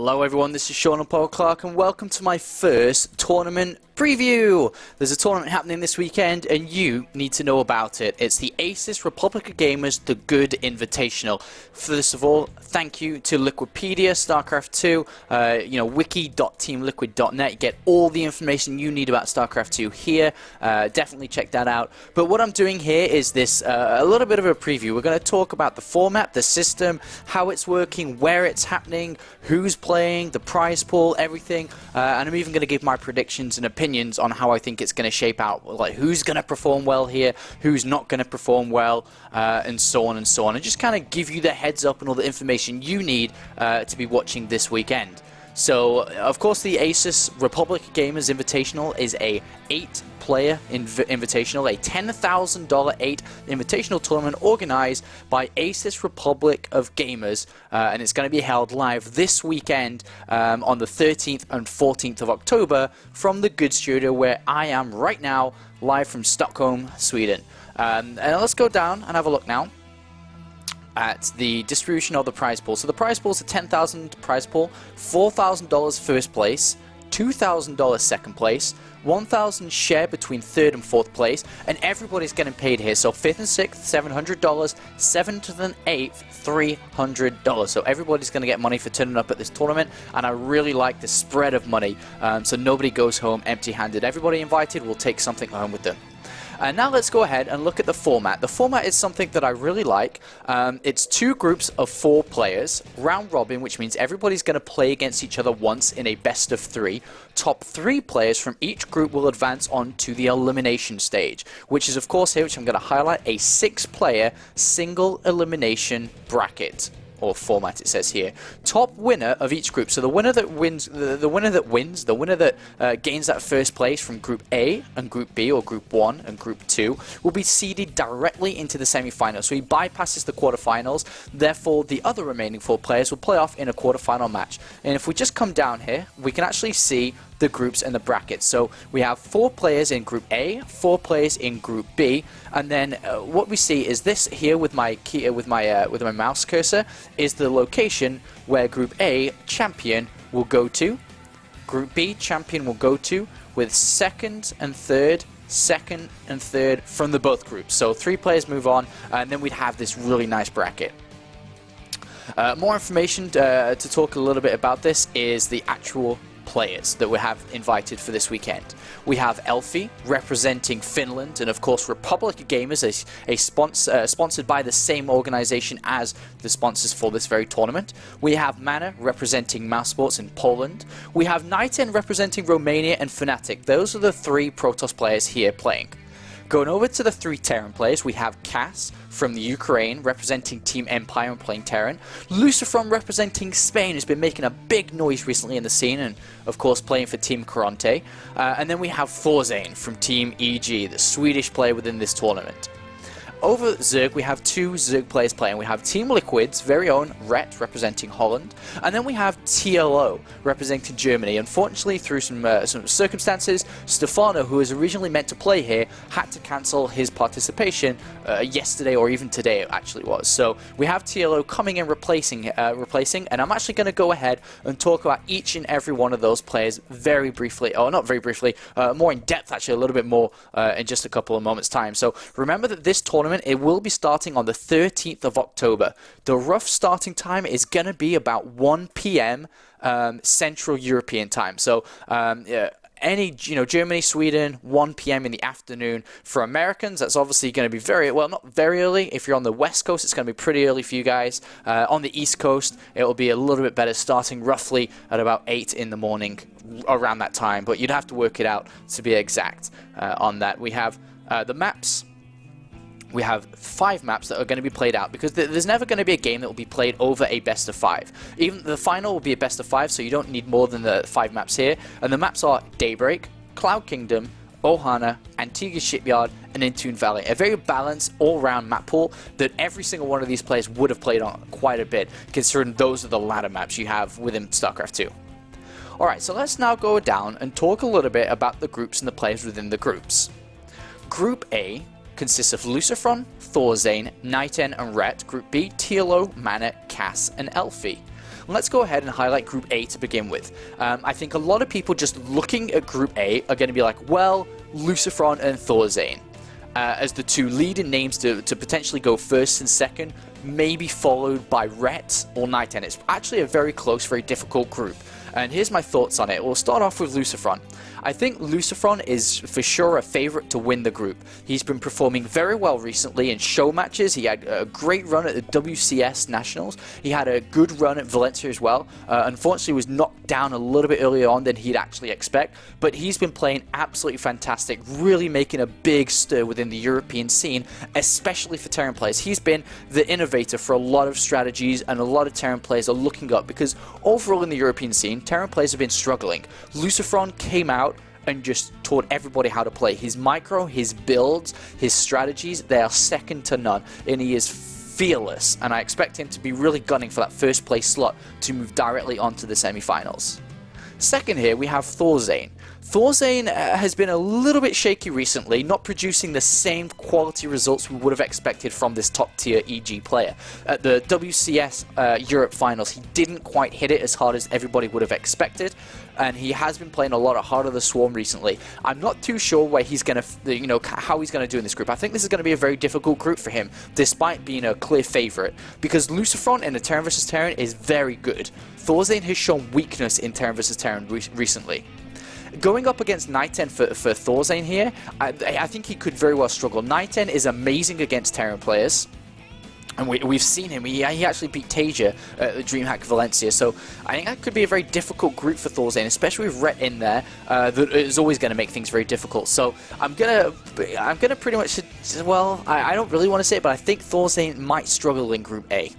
Hello everyone, this is Sean and Paul Clark and welcome to my first tournament preview. There's a tournament happening this weekend and you need to know about it. It's the ASUS Republic of Gamers The Good Invitational. First of all, thank you to Liquipedia, StarCraft 2, wiki.teamliquid.net. You get all the information you need about StarCraft 2 here. Definitely check that out. But what I'm doing here is this, a little bit of a preview. We're going to talk about the format, the system, how it's working, where it's happening, who's playing, the prize pool, everything. And I'm even going to give my predictions and opinions on how I think it's going to shape out, like who's going to perform well here, who's not going to perform well, and so on and so on, and just kind of give you the heads up and all the information you need to be watching this weekend. So, of course, the ASUS Republic of Gamers Invitational is a 8-player invitational, a $10,000 8 invitational tournament organized by ASUS Republic of Gamers, and it's going to be held live this weekend on the 13th and 14th of October from the Good Studio, where I am right now, live from Stockholm, Sweden. And let's go down and have a look now at the distribution of the prize pool. So the prize pool is a $10,000 prize pool, $4,000 first place, $2,000 second place, $1,000 share between third and fourth place, and everybody's getting paid here. So fifth and sixth, $700, 7th and 8th, $300. So everybody's going to get money for turning up at this tournament, and I really like the spread of money, so nobody goes home empty-handed. Everybody invited will take something home with them. Now let's go ahead and look at the format. The format is something that I really like. It's 2 groups of 4 players, round robin, which means everybody's going to play against each other once in a best of 3. Top 3 players from each group will advance on to the elimination stage, which is of course here, which I'm going to highlight, a 6-player single elimination bracket. Or format, it says here. Top winner of each group. So the winner that wins, the winner that gains that first place from Group A and Group B, or Group 1 and Group 2, will be seeded directly into the semi-finals. So he bypasses the quarterfinals. Therefore, the other remaining 4 players will play off in a quarterfinal match. And if we just come down here, we can actually see the groups and the brackets. So we have 4 players in Group A, 4 players in Group B, and then what we see is this here with my key, with my mouse cursor, is the location where Group A champion will go to, Group B champion will go to, with second and third from the both groups. So 3 players move on, and then we'd have this really nice bracket. More information to talk a little bit about this is the actual players that we have invited for this weekend. We have Elfie representing Finland, and of course Republic of Gamers, sponsored by the same organization as the sponsors for this very tournament. We have Mana representing Mouse Sports in Poland. We have Nighten representing Romania and Fnatic. Those are the 3 Protoss players here playing. Going over to the 3 Terran players, we have Cass from the Ukraine representing Team Empire and playing Terran. Lucifron representing Spain has been making a big noise recently in the scene and of course playing for Team Caronte. And then we have Thorzane from Team EG, the Swedish player within this tournament. Over Zerg, we have 2 Zerg players playing. We have Team Liquid's very own Rhett representing Holland, and then we have TLO representing Germany. Unfortunately, through some circumstances, Stefano, who was originally meant to play here, had to cancel his participation yesterday, or even today it actually was. So we have TLO coming in replacing, and I'm actually going to go ahead and talk about each and every one of those players very briefly, or not very briefly, more in depth actually, a little bit more in just a couple of moments' time. So remember that this tournament, it will be starting on the 13th of October. The rough starting time is going to be about 1 p.m. Central European time. So Germany, Sweden, 1 p.m. in the afternoon. For Americans, that's obviously going to be not very early. If you're on the West Coast, it's going to be pretty early for you guys. On the East Coast, it will be a little bit better, starting roughly at about 8 in the morning, around that time. But you'd have to work it out to be exact on that. We have the maps. We have 5 maps that are going to be played out, because there's never going to be a game that will be played over a best of 5. Even the final will be a best of 5, so you don't need more than the 5 maps here. And the maps are Daybreak, Cloud Kingdom, Ohana, Antigua Shipyard, and Intune Valley. A very balanced, all-round map pool that every single one of these players would have played on quite a bit, considering those are the ladder maps you have within StarCraft 2. Alright, so let's now go down and talk a little bit about the groups and the players within the groups. Group A consists of Lucifron, Thorzane, Nighten, and Rhett. Group B, TLO, Mana, Cass, and Elfie. let's go ahead and highlight Group A to begin with. I think a lot of people just looking at Group A are going to be like, well, Lucifron and Thorzane as the two leading names to potentially go first and second, maybe followed by Rhett or Night End. It's actually a very close, very difficult group. And here's my thoughts on it. We'll start off with Lucifron. I think Lucifron is for sure a favorite to win the group. He's been performing very well recently in show matches. He had a great run at the WCS Nationals. He had a good run at Valencia as well. Unfortunately, was knocked down a little bit earlier on than he'd actually expect, but he's been playing absolutely fantastic, really making a big stir within the European scene, especially for Terran players. He's been the innovator for a lot of strategies, and a lot of Terran players are looking up because overall in the European scene, Terran players have been struggling. Lucifron came out and just taught everybody how to play. His micro, his builds, his strategies, they are second to none, and he is fearless, and I expect him to be really gunning for that first place slot to move directly onto the semi-finals. Second here, we have Thorzane. Thorzane has been a little bit shaky recently, not producing the same quality results we would have expected from this top tier EG player. At the WCS Europe Finals, he didn't quite hit it as hard as everybody would have expected, and he has been playing a lot of Heart of the Swarm recently. I'm not too sure where he's going to, how he's going to do in this group. I think this is going to be a very difficult group for him, despite being a clear favorite, because Lucifron in a Terran vs Terran is very good. Thorzane has shown weakness in Terran vs Terran recently. Going up against Night End for Thorzane here, I think he could very well struggle. Night End is amazing against Terran players, and we've seen him. He actually beat Tasia at DreamHack Valencia, so I think that could be a very difficult group for Thorzane, especially with Rhett in there. That is always going to make things very difficult. So I'm gonna pretty much, well, I don't really want to say it, but I think Thorzane might struggle in Group A.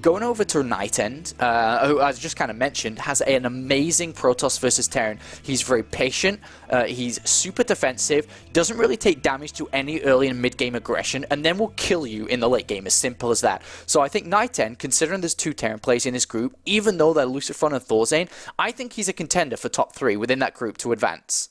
Going over to Night End, who I just kind of mentioned, has an amazing Protoss versus Terran. He's very patient, he's super defensive, doesn't really take damage to any early and mid-game aggression, and then will kill you in the late game, as simple as that. So I think Night End, considering there's two Terran players in this group, even though they're Lucifron and Thorzane, I think he's a contender for top 3 within that group to advance.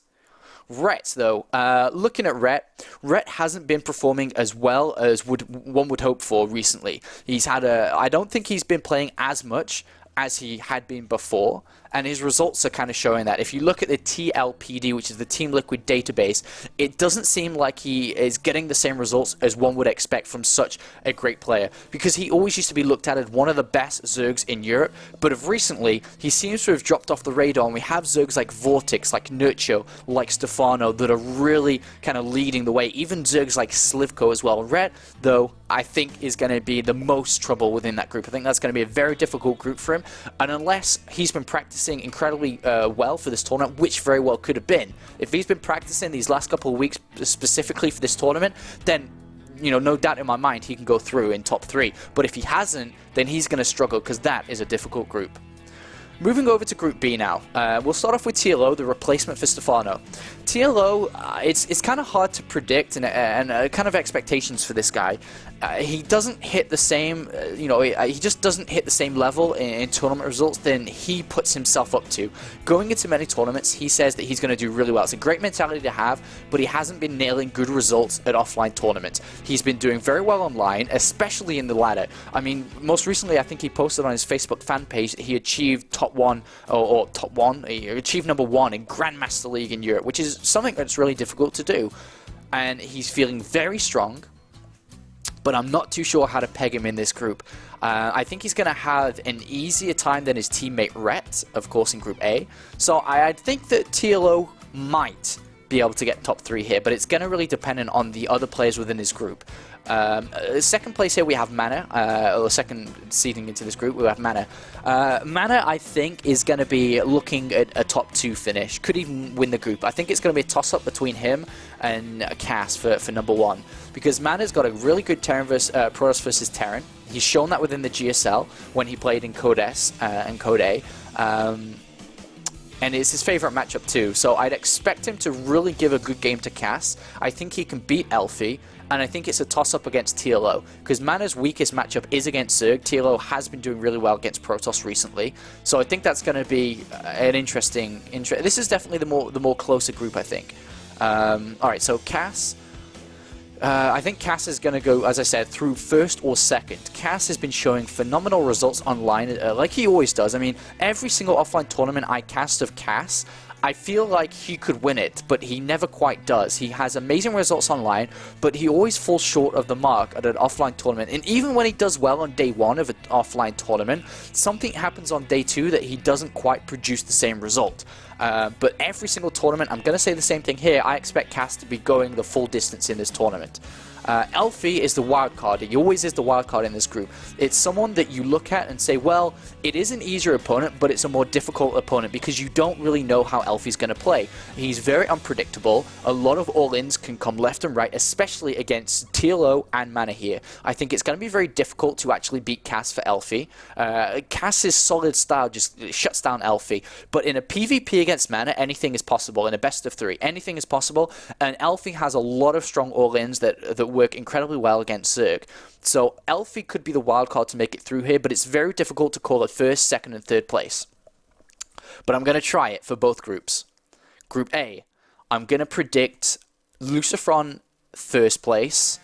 Rhett, though, looking at Rhett hasn't been performing as well as one would hope for recently. He's had I don't think he's been playing as much as he had been before, and his results are kind of showing that. If you look at the TLPD, which is the Team Liquid database, it doesn't seem like he is getting the same results as one would expect from such a great player, because he always used to be looked at as one of the best Zergs in Europe, but of recently, he seems to have dropped off the radar, and we have Zergs like Vortex, like Nurcho, like Stefano, that are really kind of leading the way, even Zergs like Slivko as well. Rhett, though, I think is going to be the most trouble within that group. I think that's going to be a very difficult group for him, and unless he's been practicing incredibly well for this tournament, which very well could have been, if he's been practicing these last couple of weeks specifically for this tournament, then no doubt in my mind he can go through in top 3, but if he hasn't, then he's going to struggle, because that is a difficult group. Moving over to Group B now, we'll start off with TLO, the replacement for Stefano. TLO, it's kind of hard to predict and kind of expectations for this guy. He doesn't hit the same, he just doesn't hit the same level in tournament results than he puts himself up to. Going into many tournaments, he says that he's going to do really well. It's a great mentality to have, but he hasn't been nailing good results at offline tournaments. He's been doing very well online, especially in the ladder. I mean, most recently, I think he posted on his Facebook fan page that he achieved he achieved number 1 in Grandmaster League in Europe, which is something that's really difficult to do. And he's feeling very strong, but I'm not too sure how to peg him in this group. I think he's going to have an easier time than his teammate Rhett, of course, in Group A. So I think that TLO might be able to get top 3 here, but it's going to really depend on the other players within his group. Second place here we have Mana, or second seeding into this group we have Mana. Mana, I think, is going to be looking at a top 2 finish, could even win the group. I think it's going to be a toss-up between him and Cass for number 1, because Mana's got a really good Protoss versus Terran. He's shown that within the GSL when he played in Code S and Code A. And it's his favorite matchup too, so I'd expect him to really give a good game to Cass. I think he can beat Elfie, and I think it's a toss-up against TLO, because Mana's weakest matchup is against Zerg. TLO has been doing really well against Protoss recently, so I think that's going to be an interesting... This is definitely the more closer group, I think. Alright, so Cass... I think Cass is going to go, as I said, through first or second. Cass has been showing phenomenal results online, like he always does. I mean, every single offline tournament I cast of Cass, I feel like he could win it, but he never quite does. He has amazing results online, but he always falls short of the mark at an offline tournament. And even when he does well on day one of an offline tournament, something happens on day two that he doesn't quite produce the same result. But every single tournament, I'm going to say the same thing here, I expect Cass to be going the full distance in this tournament. Elfie is the wild card. He always is the wild card in this group. It's someone that you look at and say, well, it is an easier opponent, but it's a more difficult opponent because you don't really know how Elfie's going to play. He's very unpredictable. A lot of all-ins can come left and right, especially against TLO and Mana here. I think it's going to be very difficult to actually beat Cass for Elfie. Cass's solid style just shuts down Elfie, but in a PvP against Mana, anything is possible. In a best of 3, anything is possible, and Elfie has a lot of strong all-ins that work incredibly well against Zerg. So Elfie could be the wild card to make it through here, but it's very difficult to call it first, second, and third place. But I'm going to try it for both groups. Group A, I'm going to predict Lucifron first place,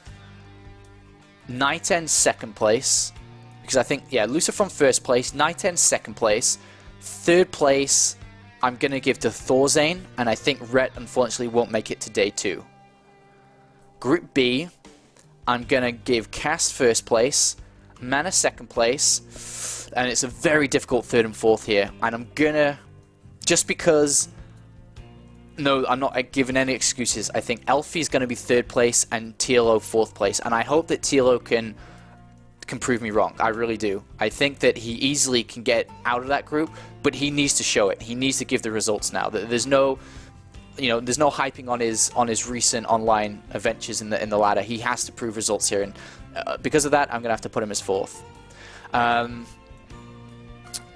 Nighten second place, because I think, yeah, Lucifron first place, Nighten second place, third place I'm going to give to Thorzane, and I think Rhett unfortunately won't make it to day 2. Group B, I'm going to give Cass first place, Mana second place, and it's a very difficult third and fourth here. And I'm going to, just because, no, I'm not giving any excuses. I think Elfie's going to be third place and TLO fourth place. And I hope that TLO can prove me wrong. I really do. I think that he easily can get out of that group, but he needs to show it. He needs to give the results now. There's no... there's no hyping on his recent online adventures in the ladder. He has to prove results here, and because of that, I'm gonna have to put him as fourth. And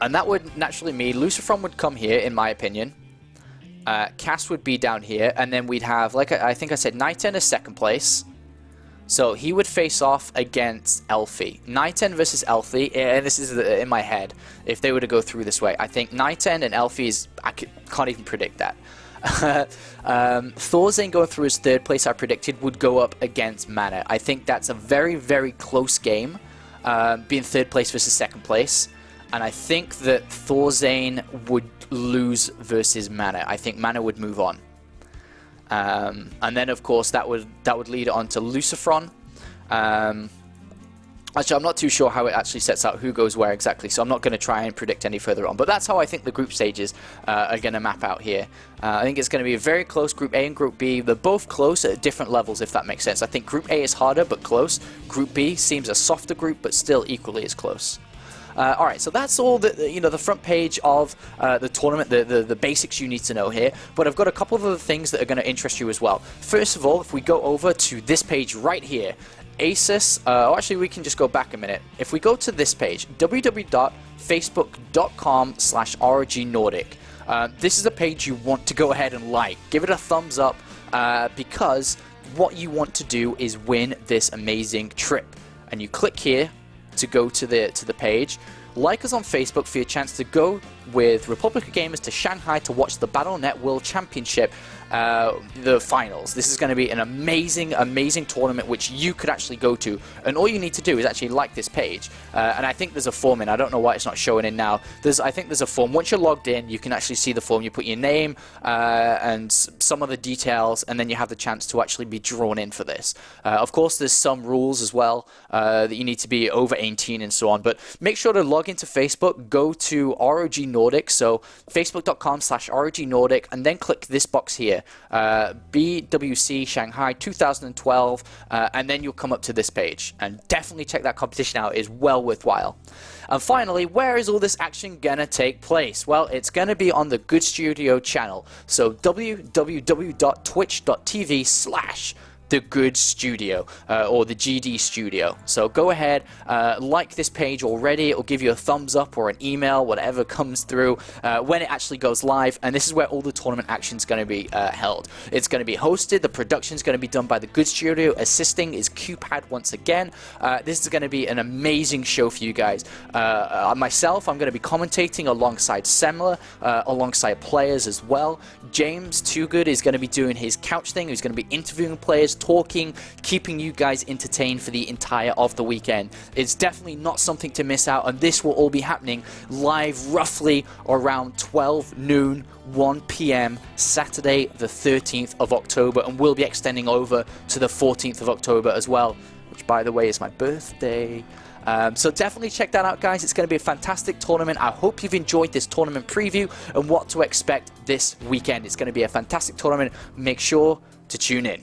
that would naturally mean Lucifron would come here, in my opinion. Cass would be down here, and then we'd have, like I think I said, Nighten as second place. So he would face off against Elfie. Nighten versus Elfie, and this is in my head. If they were to go through this way, I think Nighten and Elfie is, can't even predict that. Thorzane going through his third place, I predicted, would go up against Mana. I think that's a very, very close game, being third place versus second place. And I think that Thorzane would lose versus Mana. I think Mana would move on. And then, of course, that would lead on to Lucifron. Actually, I'm not too sure how it actually sets out who goes where exactly, so I'm not going to try and predict any further on. But that's how I think the group stages are going to map out here. I think it's going to be a very close Group A and Group B. They're both close at different levels, if that makes sense. I think Group A is harder, but close. Group B seems a softer group, but still equally as close. Alright, so that's all the front page of the tournament, the basics you need to know here. But I've got a couple of other things that are going to interest you as well. First of all, if we go over to this page right here, ASUS, actually we can just go back a minute. If we go to this page, www.facebook.com/ROGNordic, this is a page you want to go ahead and like. Give it a thumbs up, because what you want to do is win this amazing trip. And you click here to go to the page. Like us on Facebook for your chance to go with Republic of Gamers to Shanghai to watch the Battle.net World Championship, the finals. This is going to be an amazing, amazing tournament which you could actually go to. And all you need to do is actually like this page. And I think there's a form in. I don't know why it's not showing in now. I think there's a form. Once you're logged in, you can actually see the form. You put your name and some of the details, and then you have the chance to actually be drawn in for this. Of course, there's some rules as well that you need to be over 18 and so on. But make sure to log into Facebook. Go to ROG Nordic, so facebook.com/ROGNordic, and then click this box here, BWC Shanghai 2012, and then you'll come up to this page. And definitely check that competition out, it's well worthwhile. And finally, where is all this action gonna take place? Well, it's gonna be on the Good Studio channel, so www.twitch.tv/The Good Studio, or the GD Studio. So go ahead, like this page already. It'll give you a thumbs up or an email, whatever comes through when it actually goes live. And this is where all the tournament action is going to be held. It's going to be hosted. The production is going to be done by the Good Studio. Assisting is QPad once again. This is going to be an amazing show for you guys. Myself, I'm going to be commentating alongside Semler, alongside players as well. James Too Good is going to be doing his couch thing. He's going to be interviewing players, talking, keeping you guys entertained for the entire of the weekend. It's definitely not something to miss out, and this will all be happening live roughly around 12 noon, 1 p.m. Saturday the 13th of October, and we'll be extending over to the 14th of October as well, which by the way is my birthday. So definitely check that out, guys. It's going to be a fantastic tournament. I hope you've enjoyed this tournament preview and what to expect this weekend. It's going to be a fantastic tournament. Make sure to tune in.